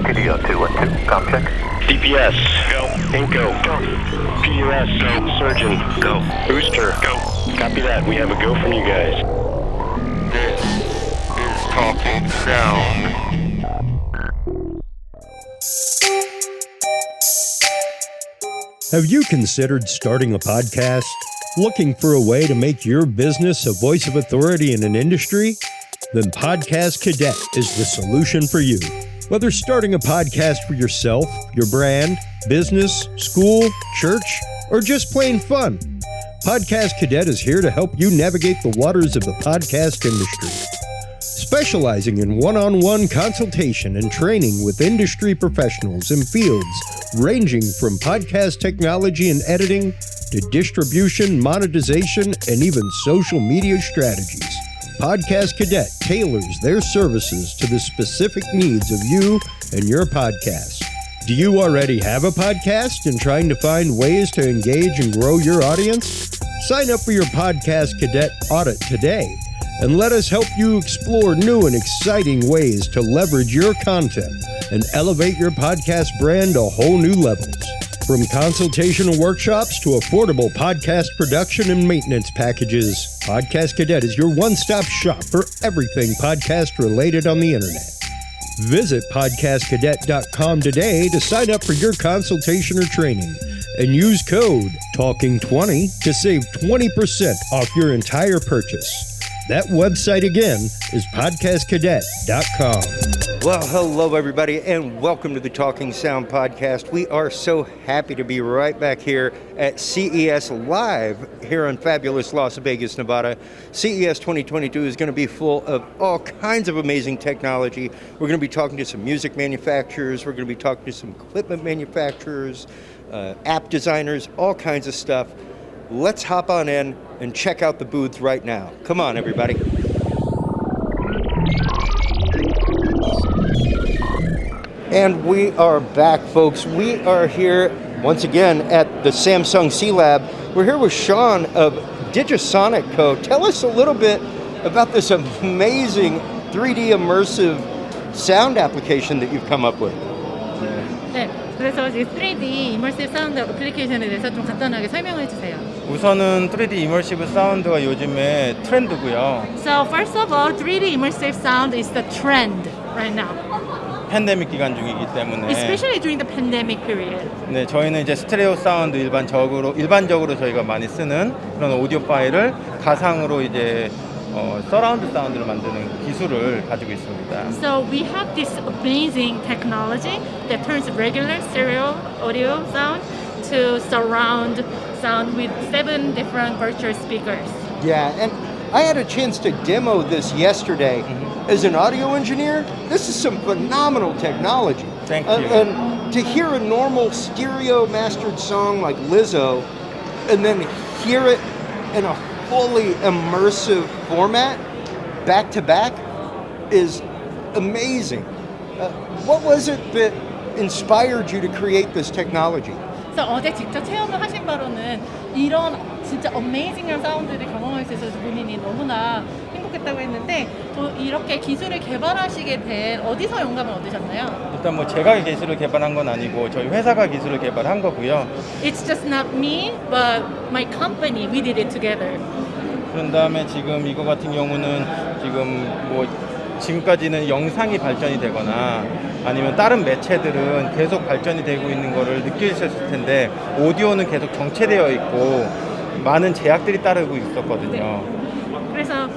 PD0212, com check. CPS, go. Inco, go. PUS, go. Surgeon, go. Booster, go. Copy that. We have a go from you guys. This is Talking Sound. Have you considered starting a podcast? Looking for a way to make your business a voice of authority in an industry? Then Podcast Cadet is the solution for you. Whether starting a podcast for yourself, your brand, business, school, church, or just plain fun, Podcast Cadet is here to help you navigate the waters of the podcast industry. Specializing in one-on-one consultation and training with industry professionals in fields ranging from podcast technology and editing to distribution, monetization, and even social media strategies. Podcast Cadet tailors their services to the specific needs of you and your podcast. Do you already have a podcast and trying to find ways to engage and grow your audience? Sign up for your Podcast Cadet audit today and let us help you explore new and exciting ways to leverage your content and elevate your podcast brand to whole new levels. From consultational workshops to affordable podcast production and maintenance packages, Podcast Cadet is your one-stop shop for everything podcast related on the internet. Visit podcastcadet.com today to sign up for your consultation or training and use code TALKING20 to save 20% off your entire purchase. That website again is podcastcadet.com. Well, hello everybody, and welcome to the Talking Sound podcast. We are so happy to be right back here at CES Live here in fabulous Las Vegas, Nevada. CES 2022 is going to be full of all kinds of amazing technology. We're going to be talking to some music manufacturers. We're going to be talking to some equipment manufacturers, app designers, all kinds of stuff. Let's hop on in and check out the booths right now. Come on, everybody. And we are back, folks. We are here once again at the Samsung C Lab. We're here with Sean of DIGISONIC Co. Tell us a little bit about this amazing 3D immersive sound application that you've come up with. 네, 그래서 이제 3D immersive 사운드 애플리케이션에 대해서 좀 간단하게 설명해 주세요. 우선은 3D immersive 사운드가 요즘에 트렌드고요. So first of all, 3D immersive sound is the trend right now. 팬데믹 기간 중이기 때문에 Especially during the pandemic period. 네, 저희는 이제 스테레오 사운드 일반적으로 저희가 많이 쓰는 그런 오디오 파일을 가상으로 이제 서라운드 사운드를 만드는 기술을 가지고 있습니다. So we have this amazing technology that turns regular stereo audio sound to surround sound with 7 different virtual speakers. Yeah, and I had a chance to demo this yesterday. As an audio engineer, this is some phenomenal technology. Thank you. And to hear a normal stereo mastered song like Lizzo and then hear it in a fully immersive format back to back is amazing. What was it that inspired you to create this technology? 그래서 어제 직접 체험을 하신 바로는 이런 진짜 어메이징한 사운드를 경험할 수 있어서 본인이 너무나 행복했다고 했는데 또 이렇게 기술을 개발하시게 된 어디서 영감을 얻으셨나요? 일단 뭐 제가 기술을 개발한 건 아니고 저희 회사가 기술을 개발한 거고요. It's just not me, but my company. We did it together. 그런 다음에 지금 이거 같은 경우는 지금 뭐 지금까지는 영상이 발전이 되거나 아니면 다른 매체들은 계속 발전이 되고 있는 거를 느끼셨을 텐데 오디오는 계속 정체되어 있고 많은 제약들이 따르고 있었거든요. 그래서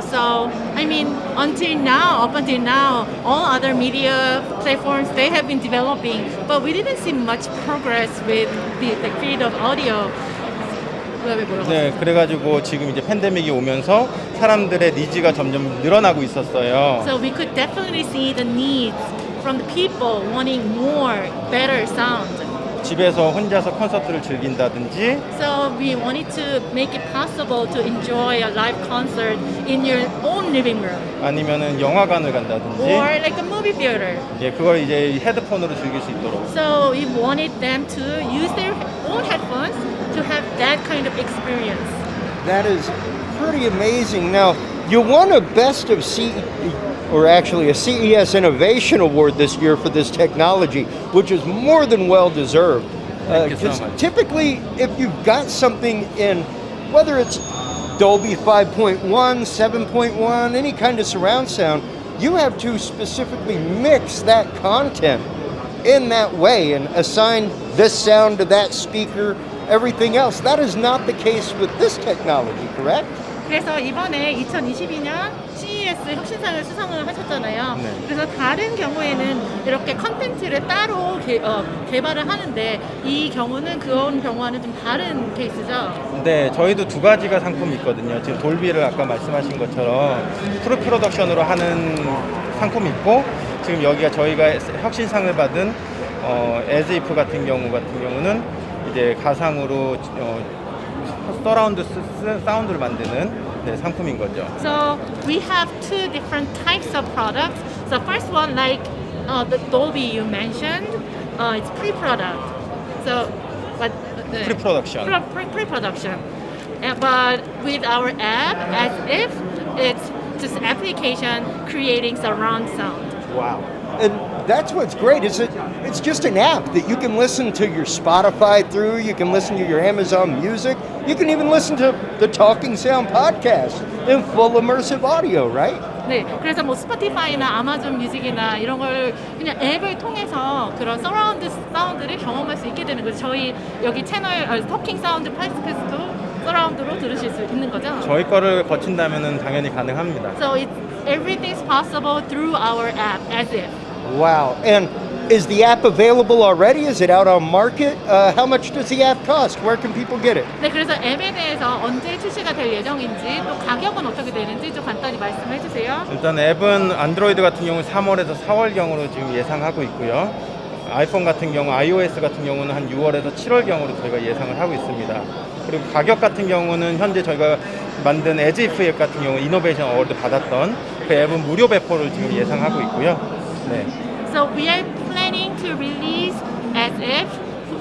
so I mean up until now all other media platforms they have been developing, but we didn't see much progress with the field of audio. 네, 그래가지고 지금 이제 팬데믹이 오면서 사람들의 니즈가 점점 늘어나고 있었어요. So we could definitely see the needs from the people wanting more, better sound. 집에서 혼자서 콘서트를 즐긴다든지. So we wanted to make it possible to enjoy a live concert in your own living room. 아니면은 영화관을 간다든지. Or like a movie theater. 예, 그걸 이제 헤드폰으로 즐길 수 있도록. So we wanted them to use their own headphones to have that kind of experience. That is pretty amazing. Now, you won a Best of or actually a CES Innovation Award this year for this technology, which is more than well deserved. Thank you so 'Cause much. typically, if you've got something in, whether it's Dolby 5.1, 7.1, any kind of surround sound, you have to specifically mix that content in that way and assign this sound to that speaker, everything else. That is not the case with this technology, correct? 그래서 이번에 2022년 CES 혁신상을 수상을 하셨잖아요. 네. 그래서 다른 경우에는 이렇게 컨텐츠를 따로 개발을 하는데 이 경우는 그런 경우와는 좀 다른 케이스죠. 네, 저희도 두 가지가 상품이 있거든요. 지금 돌비를 아까 말씀하신 것처럼 프로 프로덕션으로 하는 상품이 있고, 지금 여기가 저희가 혁신상을 받은 As If 같은 경우는 이제 가상으로 서라운드 사운드를 만드는 상품인 거죠. So we have two different types of products. So first one, like the Dolby you mentioned, it's pre-product. So, but 프리프로덕션. Pre-production. But with our app, as if it's just application creating surround sound. Wow. And that's what's great is it's just an app that you can listen to your Spotify through, you can listen to your Amazon Music, you can even listen to the Talking Sound podcast in full immersive audio, right? 네, 그래서 뭐 스포티파이나 아마존 뮤직이나 이런 걸 그냥 앱을 통해서 그런 서라운드 사운드를 경험할 수 있게 되는 거죠. 저희 여기 채널 토킹 사운드 팟캐스트도 서라운드로 들으실 수 있는 거죠. 저희 거를 거친다면은 당연히 가능합니다. So everything's possible through our app, as if. Wow. And is the app available already? Is it out on market? How much does the app cost? Where can people get it? 네, 그래서 앱에 대해서 언제 출시가 될 예정인지 또 가격은 어떻게 되는지 좀 간단히 말씀해 주세요. 일단 앱은 안드로이드 같은 경우 3월에서 4월경으로 지금 예상하고 있고요. 아이폰 같은 경우, iOS 같은 경우는 한 6월에서 7월경으로 저희가 예상을 하고 있습니다. 그리고 가격 같은 경우는 현재 저희가 만든 As If 앱 같은 경우 이노베이션 어워드 받았던 그 앱은 무료 배포를 지금 예상하고 있고요. 네. So we are planning to release As If,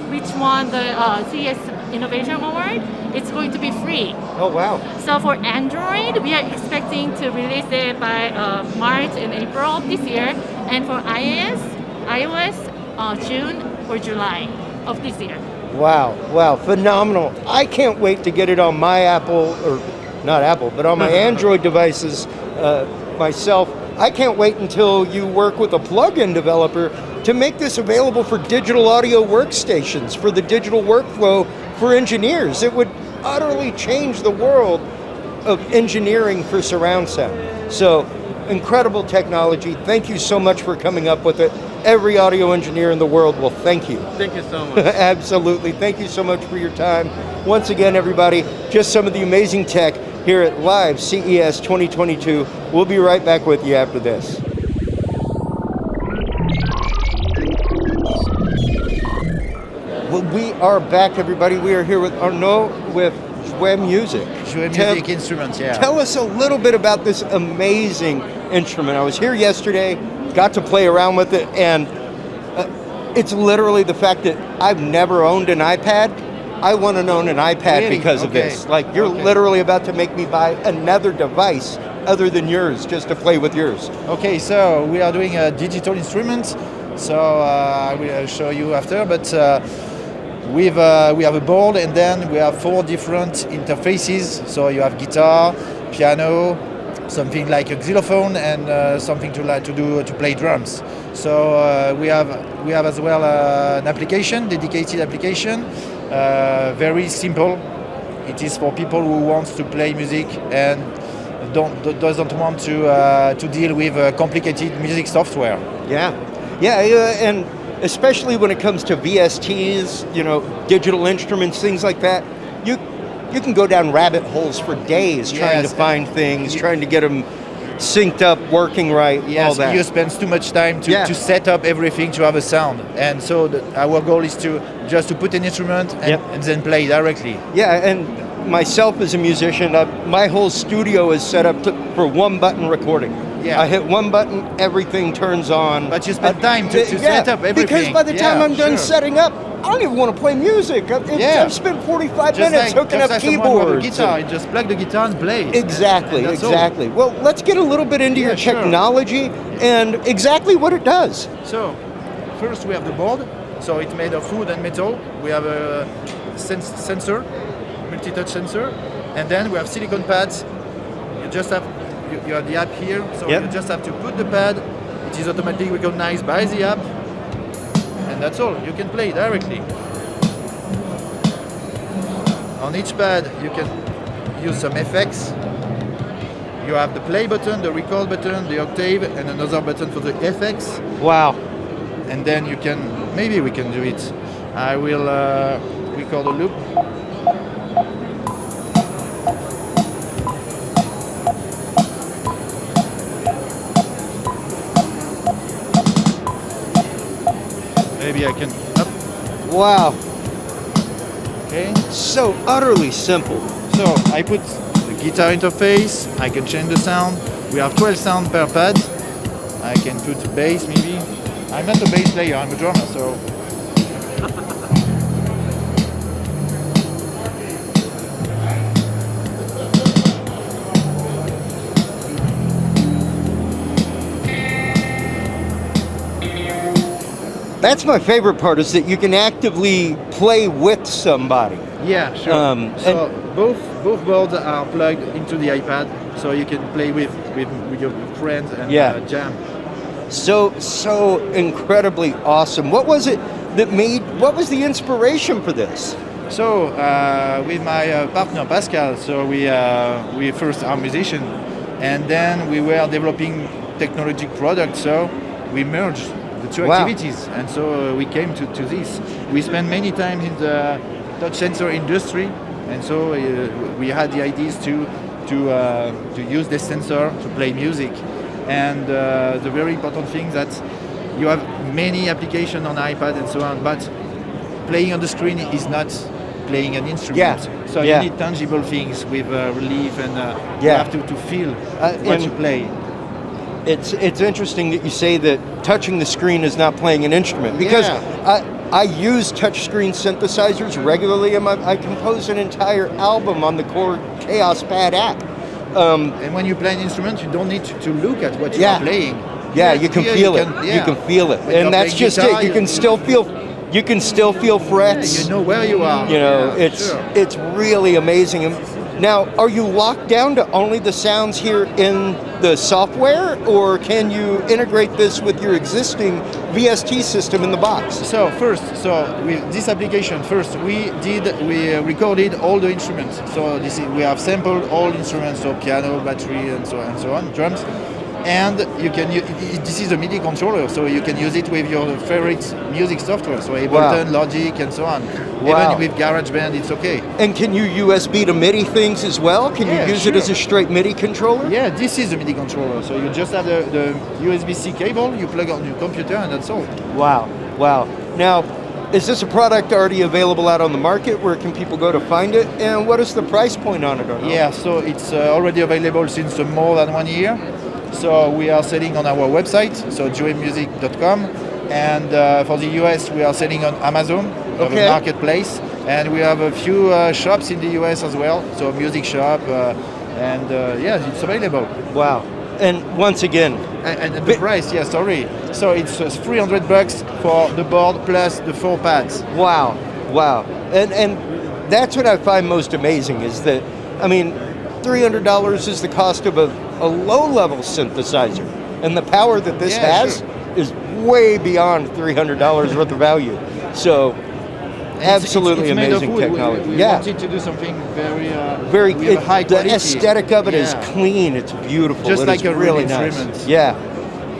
which won the CES Innovation Award. It's going to be free. Oh, wow. So for Android, we are expecting to release it by March and April of this year, and for iOS, June or July of this year. Wow, wow, phenomenal. I can't wait to get it on my Apple, or not Apple, but on my Android devices myself. I can't wait until you work with a plugin developer to make this available for digital audio workstations, for the digital workflow for engineers. It would utterly change the world of engineering for surround sound. So, incredible technology. Thank you so much for coming up with it. Every audio engineer in the world will thank you. Thank you so much. Absolutely. Thank you so much for your time. Once again, everybody, just some of the amazing tech here at Live CES 2022. We'll be right back with you after this. Well, we are back, everybody. We are here with Arnaud with Joué Music. Joué music instruments, yeah. Tell us a little bit about this amazing instrument. I was here yesterday, got to play around with it, and it's literally the fact that I've never owned an iPad. I want to own an iPad Really? because of Okay. this. Like, you're Okay. literally about to make me buy another device other than yours just to play with yours. Okay, so we are doing a digital instrument. So I will show you after, but we have a board, and then we have 4 different interfaces. So you have guitar, piano, something like a xylophone, and something to play drums. So we have as well an application, dedicated application, very simple. It is for people who want to play music and doesn't want to deal with complicated music software. Yeah, and especially when it comes to VSTs, digital instruments, things like that, you can go down rabbit holes for days trying to Yes. find things, trying to get them synced up, working right, all Yes, that. you spend too much time Yeah. to set up everything to have a sound, and so our goal is to put an instrument and, Yep. and then play directly. Yeah, and myself as a musician, my whole studio is set up for one button recording. Yeah. I hit one button, everything turns on. But you spend time to Yeah, set up everything. Because by the time Yeah, I'm done sure. setting up, don't even want to play music. Yeah. I've spent 45 Just minutes hooking just up like someone with a keyboards. guitar, you just plug the guitar and play. Exactly, And that's all. exactly. Well, let's get a little bit into your sure. technology and exactly what it does. So, first we have the board. So it's made of wood and metal. We have a sensor, multi-touch sensor, and then we have silicone pads. You just have you have the app here, so Yep. you just have to put the pad. It is automatically recognized by the app, and that's all. You can play directly. On each pad, you can use some effects. You have the play button, the record button, the octave, and another button for the effects. Wow. And then you can, maybe we can do it. I will record a loop. Maybe I can up. Wow. Okay. So utterly simple. So I put the guitar interface. I can change the sound. We have 12 sound per pad. I can put bass maybe. I'm not a bass player. I'm a drummer. So. That's my favorite part, is that you can actively play with somebody. Yeah, sure. So both boards are plugged into the iPad, so you can play with your friends and jam. So incredibly awesome. What was it that what was the inspiration for this? So with my partner Pascal, so we first are musician, and then we were developing technology products. So we merged the two activities, and so we came to this. We spent many time in the touch sensor industry, and so we had the ideas to use this sensor to play music. And the very important thing that you have many applications on iPad and so on, but playing on the screen is not playing an instrument. So you need tangible things with relief, and you have to feel what you play. It's interesting that you say that touching the screen is not playing an instrument, because I use touchscreen synthesizers regularly, and I compose an entire album on the Chord Chaos Pad app. And when you play an instrument, you don't need to look at what you are playing. Yeah, you can feel it. You can feel it, and that's just guitar, it. You can still feel frets. Yeah, you know where you are. You know, it's really amazing. Now, are you locked down to only the sounds here in the software, or can you integrate this with your existing VST system in the box? So with this application, we recorded all the instruments. So we have sampled all instruments, so piano, battery, and so on, drums. And this is a MIDI controller, so you can use it with your favorite music software, so Ableton, Logic, and so on. Even with GarageBand, it's okay. And can you USB to MIDI things as well? Can you use it as a straight MIDI controller? Yeah, this is a MIDI controller, so you just have the USB-C cable, you plug on your computer, and that's all. Wow. Now, is this a product already available out on the market? Where can people go to find it? And what is the price point on it? Yeah, so it's already available since more than 1 year. So we are selling on our website, so jouemusic.com, and for the US we are selling on Amazon, the marketplace, and we have a few shops in the US as well, so music shop, and it's available. Wow. And once again, and the price, so it's $300 for the board plus the 4 pads. Wow. And that's what I find most amazing, is that, I mean, $300 is the cost of a low-level synthesizer, and the power that this has is way beyond $300 worth of value. So, absolutely it's amazing technology. We wanted to do something very high quality. The aesthetic of it is clean. It's beautiful. Just like a really real nice. instrument. Yeah,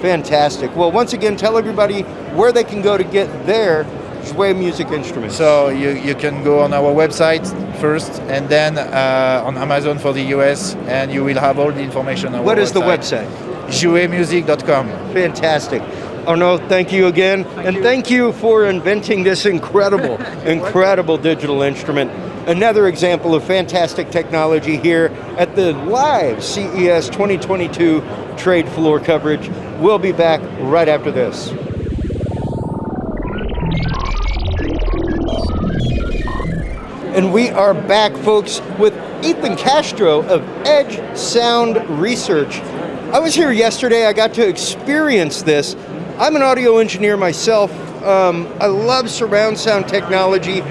fantastic. Well, once again, tell everybody where they can go to get their Joué music instruments. So you can go on our website first, and then on Amazon for the US, and you will have all the information on our website. What is the website? jouemusic.com. Fantastic. Arnaud, thank you again. Thank you for inventing this incredible digital instrument. Another example of fantastic technology here at the live CES 2022 trade floor coverage. We'll be back right after this. And we are back, folks, with Ethan Castro of Edge Sound Research. I was here yesterday. I got to experience this. I'm an audio engineer myself. I love surround sound technology.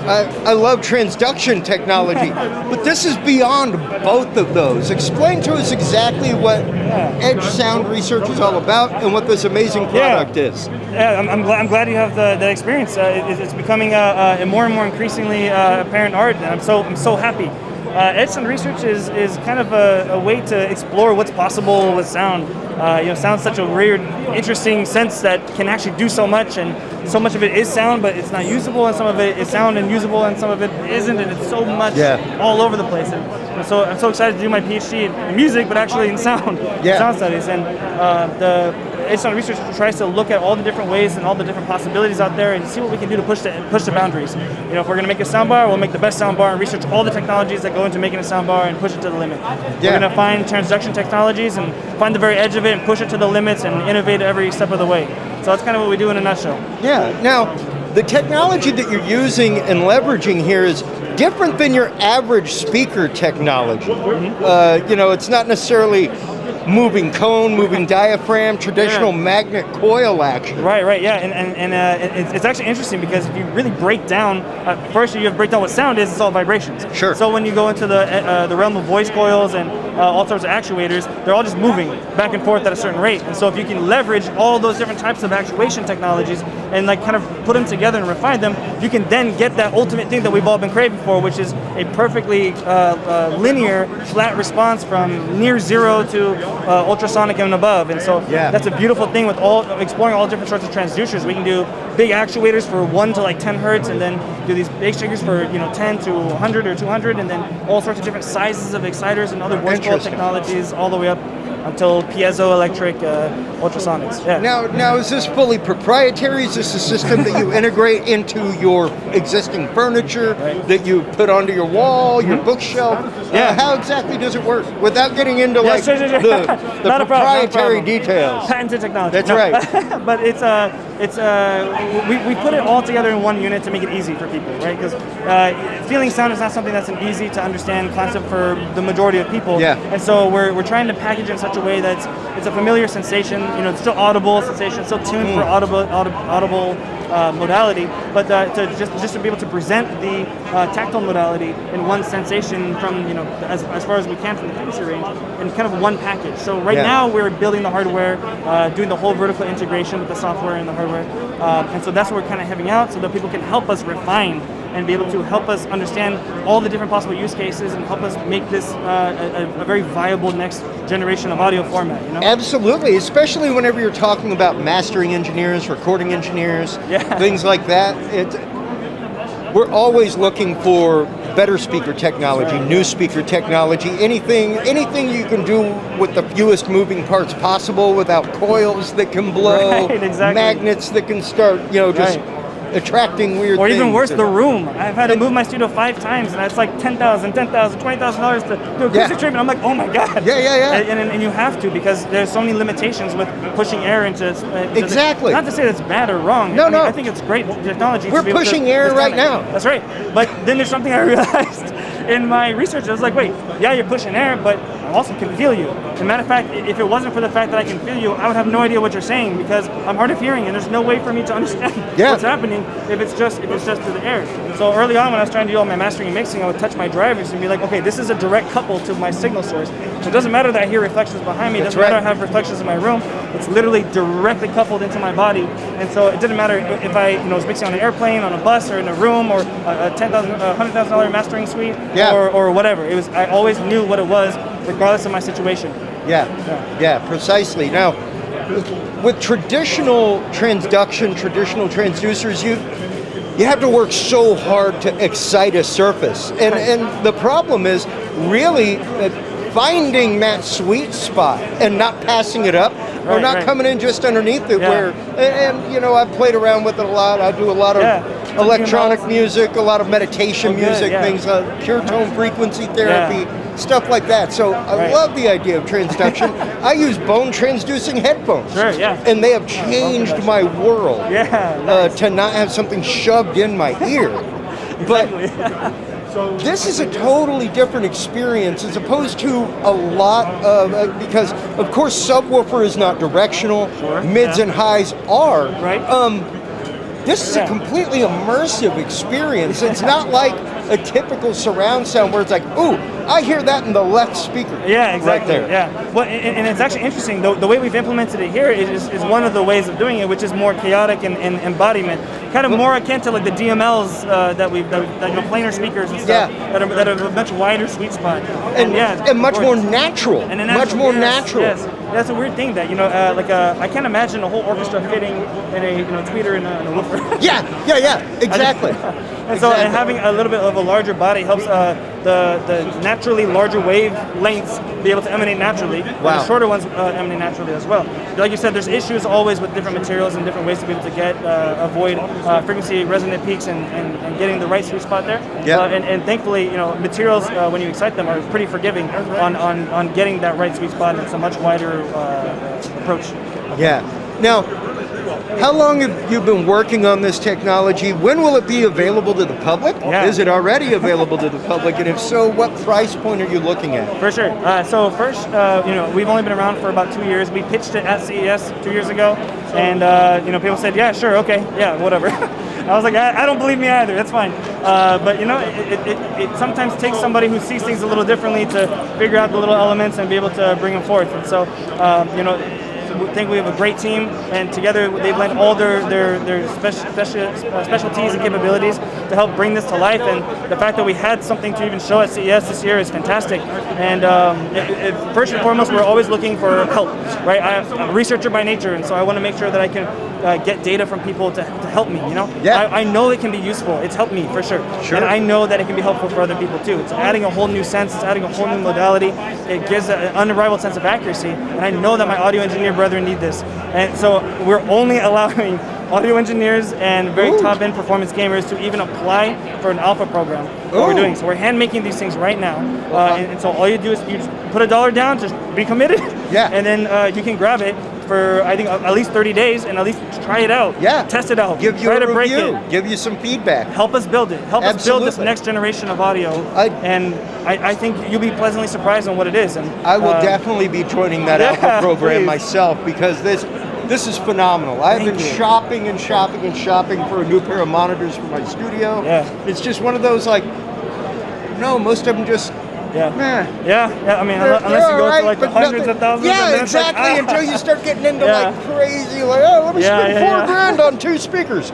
I love transduction technology, but this is beyond both of those. Explain to us exactly what Edge Sound Research is all about and what this amazing product is. Yeah, I'm glad you have the experience. It's becoming a more and more increasingly apparent art, and I'm so happy. Edge Sound Research is kind of a way to explore what's possible with sound. Sound's such a weird, interesting sense that can actually do so much, and so much of it is sound, but it's not usable, and some of it is sound and usable, and some of it isn't, and it's so much all over the place. And so I'm so excited to do my PhD in music, but actually in sound, sound studies. And the Edge Sound Research tries to look at all the different ways and all the different possibilities out there and see what we can do to push the boundaries. If we're going to make a soundbar, we'll make the best soundbar and research all the technologies that go into making a soundbar and push it to the limit. We're going to find transduction technologies and find the very edge of it and push it to the limits and innovate every step of the way. So that's kind of what we do in a nutshell. Yeah. Now, the technology that you're using and leveraging here is different than your average speaker technology. It's not necessarily moving cone, moving diaphragm, traditional magnet coil action. Right, yeah, and it's actually interesting because if you really break down, first you have to break down what sound is. It's all vibrations. Sure. So when you go into the realm of voice coils and all sorts of actuators, they're all just moving back and forth at a certain rate. And so if you can leverage all those different types of actuation technologies and kind of put them together and refine them, you can then get that ultimate thing that we've all been craving for, which is a perfectly linear, flat response from near zero to ultrasonic and above. And so that's a beautiful thing with exploring all different sorts of transducers. We can do big actuators for 1 to 10 hertz, and then do these big triggers for 10 to 100 or 200, and then all sorts of different sizes of exciters and other voice coil technologies all the way up until piezoelectric ultrasonics. Yeah. Now, is this fully proprietary? Is this a system that you integrate into your existing furniture that you put onto your wall, your bookshelf? How exactly does it work? Without getting into the proprietary details. Patented technology. That's right. But we put it all together in one unit to make it easy for people, right? Because feeling sound is not something that's an easy to understand concept for the majority of people. Yeah. And so we're trying to package it in such a way that it's a familiar sensation. It's still audible sensation, still tuned for audible modality, but just to be able to present the tactile modality in one sensation from as far as we can from the frequency range in kind of one package. So right now we're building the hardware, doing the whole vertical integration with the software and the hardware, and so that's what we're kind of having out so that people can help us refine and be able to help us understand all the different possible use cases and help us make this a very viable next generation of audio format. Absolutely, especially whenever you're talking about mastering engineers, recording engineers, things like that. We're always looking for better speaker technology, new speaker technology, anything you can do with the fewest moving parts possible without coils that can blow, magnets that can start, just attracting weird things. Or even worse, the room. I've had to move my studio 5 times, and it's like $10,000, $20,000 to do acoustic treatment. I'm like, oh my God. Yeah. And you have to, because there's so many limitations with pushing air into exactly. Not to say that's bad or wrong. No. I think it's great technology. We're pushing air right now. That's right. But then there's something I realized in my research. I was like, wait, you're pushing air, but I also can feel you. As a matter of fact, if it wasn't for the fact that I can feel you, I would have no idea what you're saying, because I'm hard of hearing, and there's no way for me to understand what's happening if it's just through the air. So early on, when I was trying to do all my mastering and mixing, I would touch my drivers and be like, okay, this is a direct couple to my signal source. So it doesn't matter that I hear reflections behind me. It doesn't matter I have reflections in my room. It's literally directly coupled into my body. And so it didn't matter if I was mixing on an airplane, on a bus, or in a room, or a $100,000 mastering suite, or whatever. I always knew what it was, regardless of my situation. Yeah, precisely. Now, with traditional transduction, traditional transducers, you have to work so hard to excite a surface. And the problem is really finding that sweet spot and not passing it up, or not coming in just underneath it. And I've played around with it a lot. I do a lot of electronic music, a lot of meditation music, things like pure tone frequency therapy, stuff like that. So I love the idea of transduction. I use bone transducing headphones. And they have changed my world to not have something shoved in my ear. this is a totally different experience as opposed to a lot of, because of course subwoofer is not directional, mids and highs are. Right. This is a completely immersive experience. It's not like a typical surround sound where it's like, ooh, I hear that in the left speaker. Yeah, exactly. Right there. Yeah. Well, and it's actually interesting. The way we've implemented it here is one of the ways of doing it, which is more chaotic and embodiment, kind of more akin to like the DMLs that planar speakers and stuff that are a much wider sweet spot. And much more natural. Much more natural. Yes. That's a weird thing that I can't imagine a whole orchestra fitting in a tweeter and a woofer. Yeah, exactly. And so having a little bit of a larger body helps the naturally larger wave lengths be able to emanate naturally. Wow. And the shorter ones emanate naturally as well. Like you said, there's issues always with different materials and different ways to be able to avoid frequency resonant peaks and getting the right sweet spot there. Yeah. And thankfully, materials when you excite them are pretty forgiving on getting that right sweet spot, and it's a much wider approach. Yeah. Now, how long have you been working on this technology? When will it be available to the public? Yeah. Is it already available to the public? And if so, what price point are you looking at? For sure. So first, we've only been around for about 2 years. We pitched it at CES 2 years ago, and people said, yeah, sure, okay, yeah, whatever. I was like, I don't believe me either. That's fine. But it sometimes takes somebody who sees things a little differently to figure out the little elements and be able to bring them forth. And so, I think we have a great team, and together they blend all their specialties and capabilities to help bring this to life. And the fact that we had something to even show at CES this year is fantastic. And first and foremost, we're always looking for help, right? I'm a researcher by nature, and so I want to make sure that I can get data from people to help me. Yeah. I know it can be useful. It's helped me for sure. And I know that it can be helpful for other people too. It's adding a whole new sense. It's adding a whole new modality. It gives an unrivaled sense of accuracy. And I know that my audio engineer brethren need this. And so we're only allowing audio engineers and very top-end performance gamers to even apply for an alpha program. What we're doing. So we're hand-making these things right now. And so all you do is you just put $1 down, just be committed. Yeah. And then you can grab it for, I think, at least 30 days and at least try it out. Yeah. Test it out. Give you try a to break review. it. Give you some feedback. Help us build it. Help us build this next generation of audio. And I think you'll be pleasantly surprised on what it is. And I will definitely be joining that alpha program myself, because this is phenomenal. I've been shopping and shopping and shopping for a new pair of monitors for my studio. Yeah. It's just one of those most of them just I mean, they're unless you go right, to like the hundreds of thousands. Yeah, and then exactly. It's like, until you start getting into crazy, let me spend $4,000 on 2 speakers.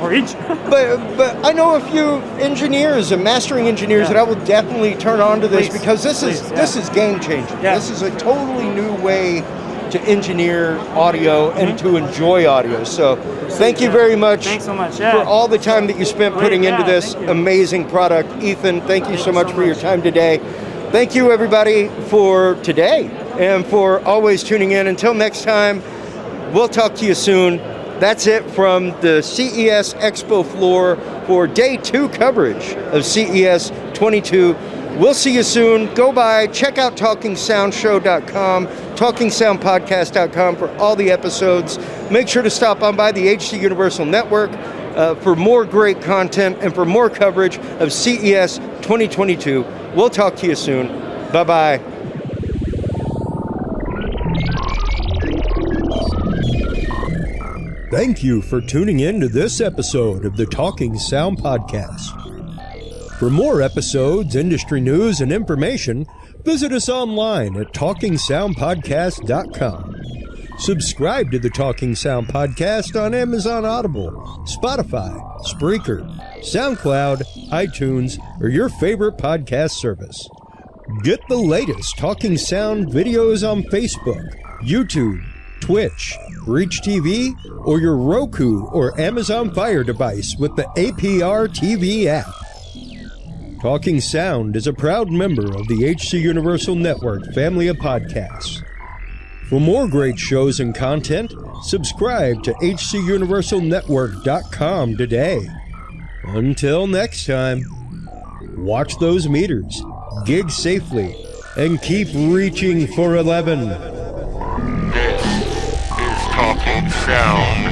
Or each. But I know a few engineers and mastering engineers that I will definitely turn on to this, because this is game changing. Yeah. This is a totally new way to engineer audio and to enjoy audio. So thank you very much. Thanks so much. For all the time that you spent putting into this amazing product. Ethan, thank you so much for your time today. Thank you everybody for today and for always tuning in. Until next time, we'll talk to you soon. That's it from the CES Expo floor for day 2 coverage of CES 22. We'll see you soon. Go by, check out TalkingSoundShow.com, TalkingSoundPodcast.com for all the episodes. Make sure to stop on by the HC Universal Network for more great content and for more coverage of CES 2022. We'll talk to you soon. Bye-bye. Thank you for tuning in to this episode of the Talking Sound Podcast. For more episodes, industry news, and information, visit us online at TalkingSoundPodcast.com. Subscribe to the Talking Sound Podcast on Amazon Audible, Spotify, Spreaker, SoundCloud, iTunes, or your favorite podcast service. Get the latest Talking Sound videos on Facebook, YouTube, Twitch, Reach TV, or your Roku or Amazon Fire device with the APR TV app. Talking Sound is a proud member of the HC Universal Network family of podcasts. For more great shows and content, subscribe to hcuniversalnetwork.com today. Until next time, watch those meters, gig safely, and keep reaching for 11. This is Talking Sound.